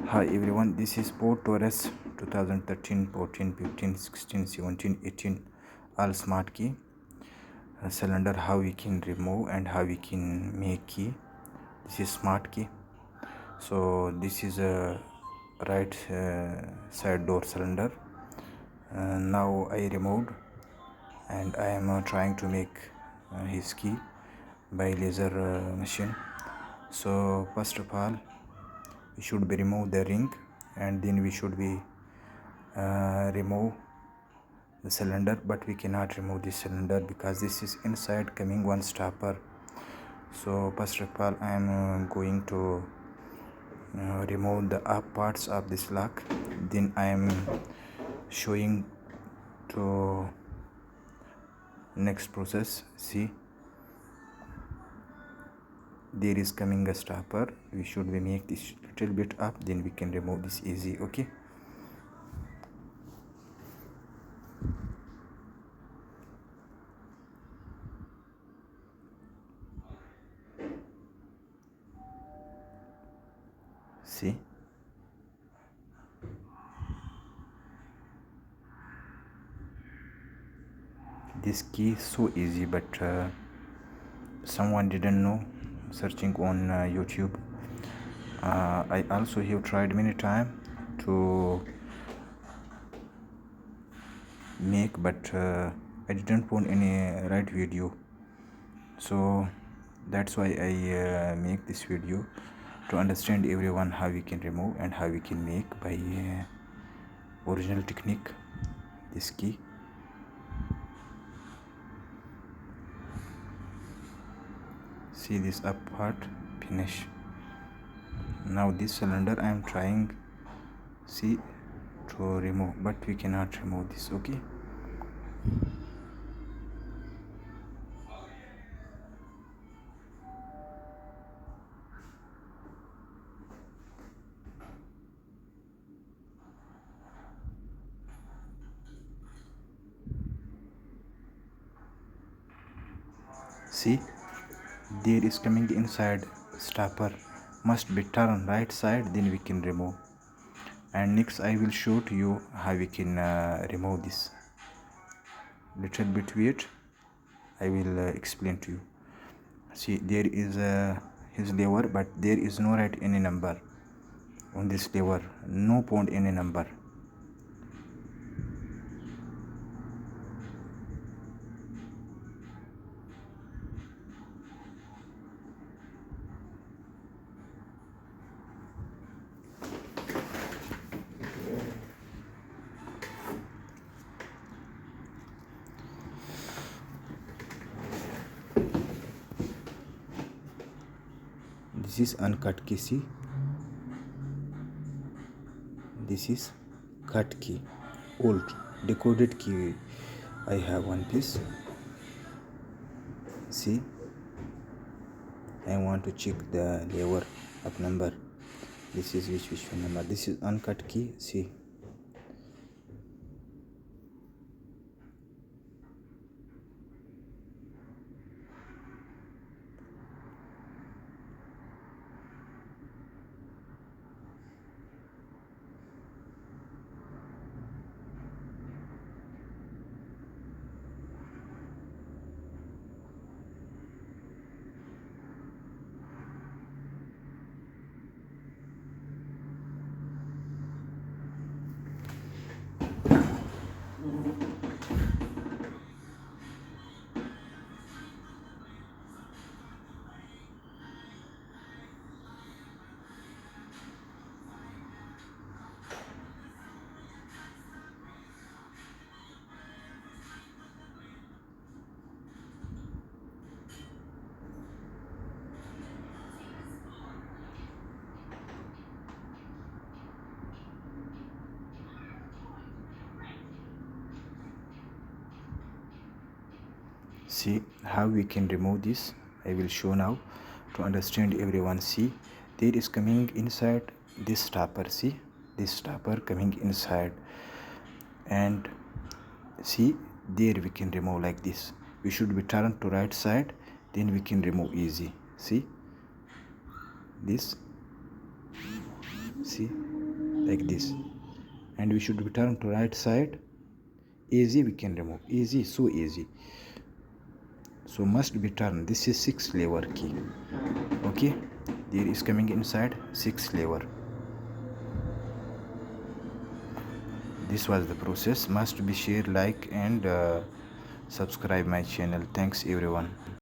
Hi everyone, this is Ford Taurus 2013, 14, 15, 16, 17, 18 all smart key cylinder. How we can remove and how we can make key. This is smart key. So this is a right side door cylinder. Now I removed and I am trying to make his key by laser machine. So first of all we should be remove the ring, and then we should be remove the cylinder, but we cannot remove this cylinder because this is inside coming one stopper. So first of all I am going to remove the up parts of this lock, then I am showing to next process. See, there is coming a stopper. We should be make this little bit up, then we can remove this easy. Okay, see, this key is so easy, but someone didn't know searching on YouTube. I also have tried many times to make, but I didn't find any right video, so that's why I make this video to understand everyone how we can remove and how we can make by original technique this key. See this up part finish. Now this cylinder I am trying see to remove, but we cannot remove this. Okay, see, there is coming inside stopper, must be turned right side, then we can remove. And next I will show to you how we can remove this. Little bit wait, I will explain to you. See, there is his lever, but there is no write any number on this lever, no point any number. This is uncut key. See, this is cut key, old decoded key. I have one piece. See, I want to check the lever of number. This is which one number. This is uncut key. See, see how we can remove this. I will show now to understand everyone. See, there is coming inside this stopper. See, this stopper coming inside, and see, there we can remove like this. We should be turned to right side, then we can remove easy. See this, See, like this. And we should turn to right side. Easy, we can remove. Easy, so easy. So must be turned. This is 6 lever key. Okay, there is coming inside 6 lever. This was the process. Must be share, like, and subscribe my channel. Thanks everyone.